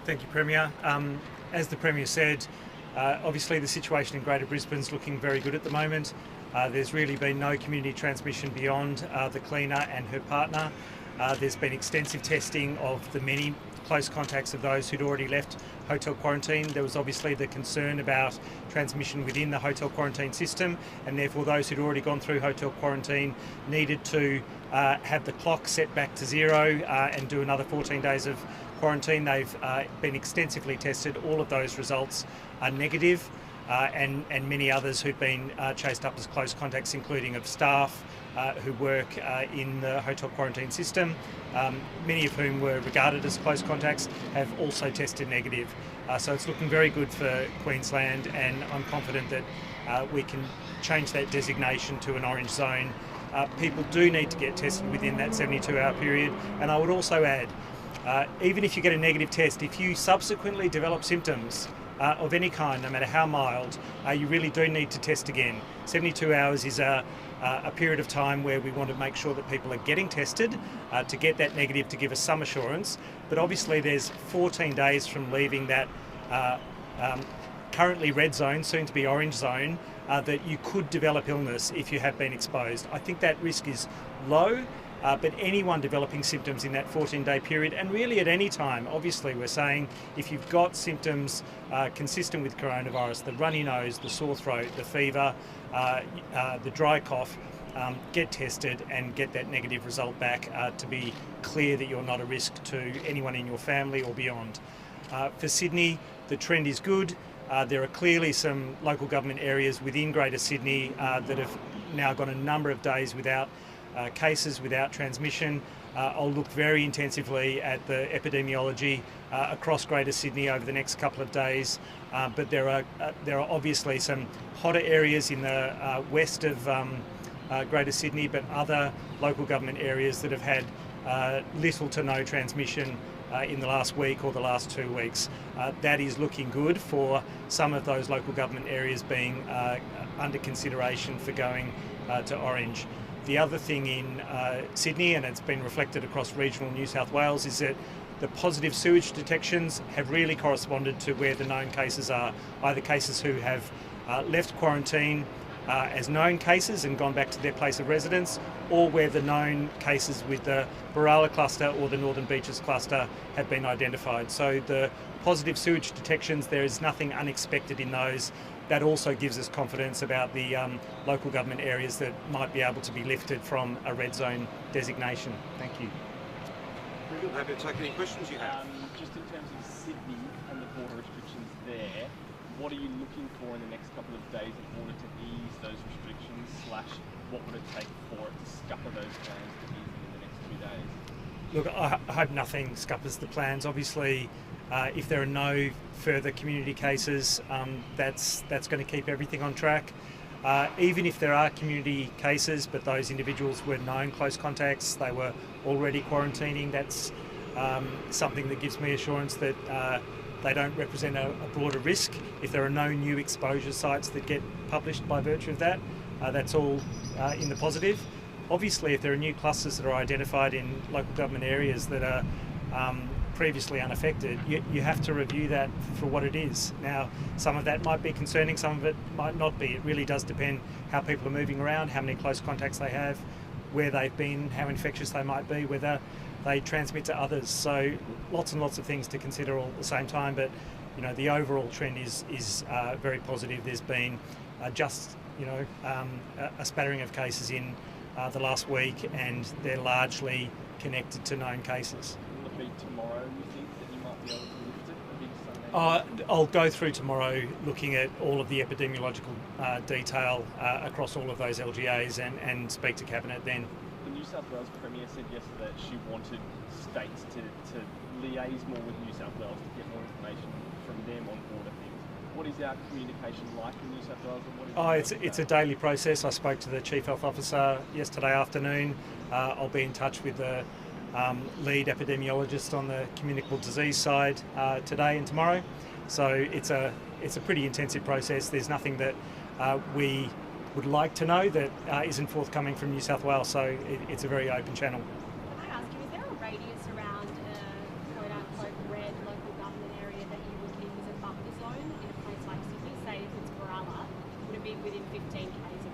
Thank you, Premier. As the Premier said, obviously the situation in Greater Brisbane is looking very good at the moment. There's really been no community transmission beyond the cleaner and her partner. There's been extensive testing of the many close contacts of those who'd already left hotel quarantine. There was obviously the concern about transmission within the hotel quarantine system, and therefore those who'd already gone through hotel quarantine needed to have the clock set back to zero and do another 14 days of quarantine. They've been extensively tested. All of those results are negative, and many others who've been chased up as close contacts, including of staff who work in the hotel quarantine system, many of whom were regarded as close contacts, have also tested negative. So it's looking very good for Queensland, and I'm confident that we can change that designation to an orange zone. People do need to get tested within that 72-hour period, and I would also add, even if you get a negative test, if you subsequently develop symptoms of any kind, no matter how mild, you really do need to test again. 72 hours is a period of time where we want to make sure that people are getting tested to get that negative to give us some assurance. But obviously there's 14 days from leaving that currently red zone, soon to be orange zone, that you could develop illness if you have been exposed. I think that risk is low. But anyone developing symptoms in that 14-day period, and really at any time, obviously we're saying if you've got symptoms consistent with coronavirus, the runny nose, the sore throat, the fever, the dry cough, get tested and get that negative result back to be clear that you're not a risk to anyone in your family or beyond. For Sydney, the trend is good. There are clearly some local government areas within Greater Sydney that have now got a number of days without cases, without transmission. I'll look very intensively at the epidemiology across Greater Sydney over the next couple of days, but there are obviously some hotter areas in the west of Greater Sydney, but other local government areas that have had little to no transmission in the last week or the last 2 weeks. That is looking good for some of those local government areas being under consideration for going to orange. The other thing in Sydney, and it's been reflected across regional New South Wales, is that the positive sewage detections have really corresponded to where the known cases are, either cases who have left quarantine as known cases and gone back to their place of residence, or where the known cases with the Berala cluster or the Northern Beaches cluster have been identified. So the positive sewage detections, there is nothing unexpected in those. That also gives us confidence about the local government areas that might be able to be lifted from a red zone designation. Thank you. We're happy to take any questions you have. Just in terms of Sydney and the border restrictions there, what are you looking for in the next couple of days in order to ease those restrictions, / what would it take for it to scupper those plans to ease them in the next 2 days? Look, I hope nothing scuppers the plans. Obviously, if there are no further community cases, that's going to keep everything on track. Even if there are community cases, but those individuals were known close contacts, they were already quarantining, that's something that gives me assurance that they don't represent a broader risk. If there are no new exposure sites that get published by virtue of that, that's all in the positive. Obviously, if there are new clusters that are identified in local government areas that are previously unaffected, you have to review that for what it is. Now, some of that might be concerning, some of it might not be. It really does depend how people are moving around, how many close contacts they have, where they've been, how infectious they might be, whether they transmit to others. So lots and lots of things to consider all at the same time, but you know, the overall trend is very positive. There's been just a spattering of cases in the last week, and they're largely connected to known cases. Will it be tomorrow, you think, that you might be able to lift it, a big Sunday? I'll go through tomorrow looking at all of the epidemiological detail across all of those LGAs and speak to Cabinet then. The New South Wales Premier said yesterday that she wanted states to liaise more with New South Wales to get more information from them on border things. What is our communication like in New South Wales? And what is it's a daily process. I spoke to the Chief Health Officer yesterday afternoon. I'll be in touch with the lead epidemiologist on the communicable disease side today and tomorrow. So it's a pretty intensive process. There's nothing that we would like to know that isn't forthcoming from New South Wales. So it's a very open channel. Can I ask you, is there a radius around a quote-unquote red local government within 15 k's of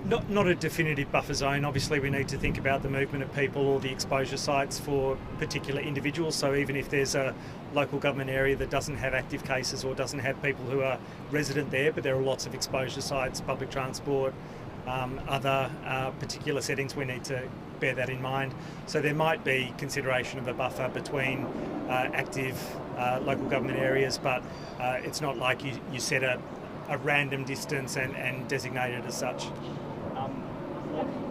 Woolloomooloo? Not a definitive buffer zone. Obviously, we need to think about the movement of people or the exposure sites for particular individuals. So even if there's a local government area that doesn't have active cases or doesn't have people who are resident there, but there are lots of exposure sites, public transport, other particular settings, we need to bear that in mind. So there might be consideration of a buffer between active local government areas, but it's not like you set a random distance and designate it as such.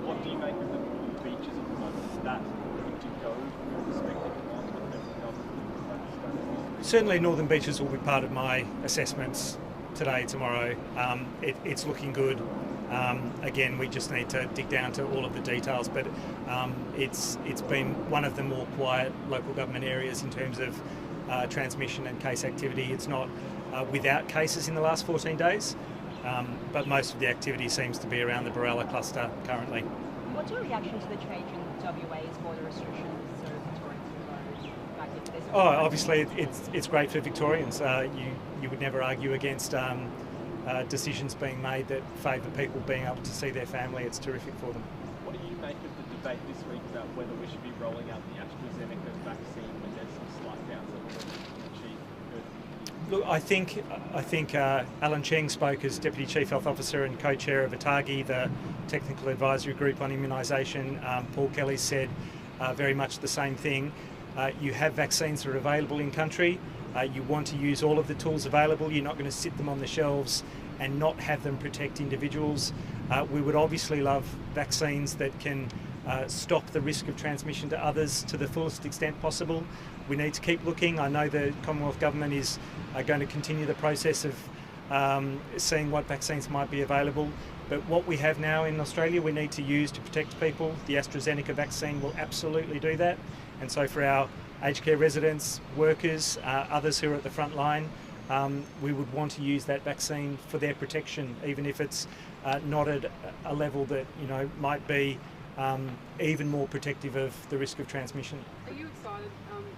What do you make of the beaches at the moment? Is that going to go from your perspective on what the government is? Certainly Northern Beaches will be part of my assessments today, tomorrow. It's looking good. Again, we just need to dig down to all of the details, but it's been one of the more quiet local government areas in terms of transmission and case activity. It's not without cases in the last 14 days, but most of the activity seems to be around the Barella cluster currently. What's your reaction to the change in WA's border restrictions so Victorians can go back into this? Oh, obviously it's great for Victorians. You would never argue against decisions being made that favour people being able to see their family. It's terrific for them. What do you make of the debate this week about whether we should be rolling out the AstraZeneca vaccine when there's some slight doubts that we're going to achieve herd immunity? Look, I think Alan Cheng spoke as Deputy Chief Health Officer and co-chair of ATAGI, the Technical Advisory Group on Immunisation. Paul Kelly said very much the same thing. You have vaccines that are available in country. You want to use all of the tools available. You're not going to sit them on the shelves and not have them protect individuals. We would obviously love vaccines that can stop the risk of transmission to others to the fullest extent possible. We need to keep looking. I know the Commonwealth Government is going to continue the process of seeing what vaccines might be available. But what we have now in Australia we need to use to protect people. The AstraZeneca vaccine will absolutely do that. And so for our aged care residents, workers, others who are at the front line, we would want to use that vaccine for their protection, even if it's not at a level that might be even more protective of the risk of transmission. Are you excited,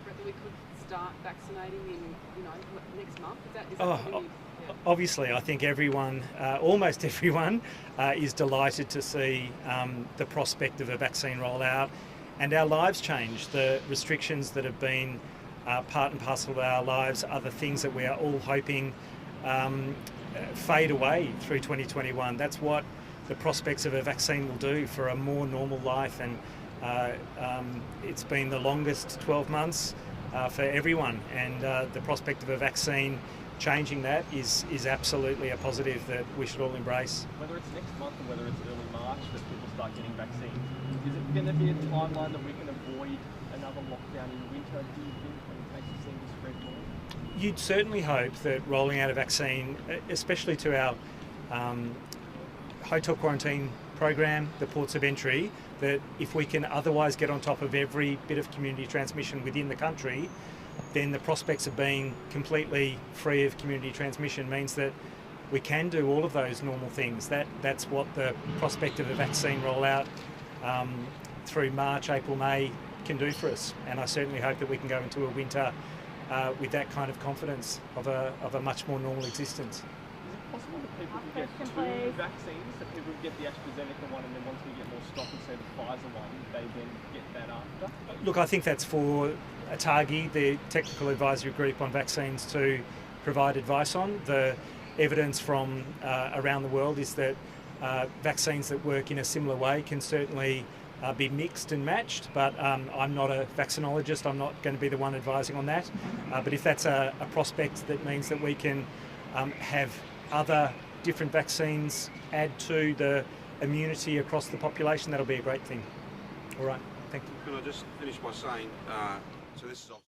Brett, that we could start vaccinating in next month? Is that something you... Obviously, I think everyone, almost everyone, is delighted to see the prospect of a vaccine rollout. And our lives change. The restrictions that have been part and parcel of our lives are the things that we are all hoping fade away through 2021. That's what the prospects of a vaccine will do for a more normal life. And it's been the longest 12 months for everyone. And the prospect of a vaccine changing that is absolutely a positive that we should all embrace. Whether it's next month or whether it's early March that people start getting vaccines, is it going to be a timeline that we can avoid another lockdown in winter, do you think, when cases seem to spread more? You'd certainly hope that rolling out a vaccine, especially to our hotel quarantine program, the ports of entry, that if we can otherwise get on top of every bit of community transmission within the country, then the prospects of being completely free of community transmission means that we can do all of those normal things. That's what the prospect of a vaccine rollout through March, April, May can do for us. And I certainly hope that we can go into a winter with that kind of confidence of a much more normal existence. Is it possible that people can get two vaccines, that people can get the AstraZeneca one and then once we get more stock and say the Pfizer one, they then get that after? Look, I think that's for ATAGI, the Technical Advisory Group on Vaccines, to provide advice on. The evidence from around the world is that vaccines that work in a similar way can certainly be mixed and matched, but I'm not a vaccinologist. I'm not going to be the one advising on that. But if that's a prospect that means that we can have other different vaccines add to the immunity across the population, that'll be a great thing. All right, thank you. Can I just finish by saying, so this is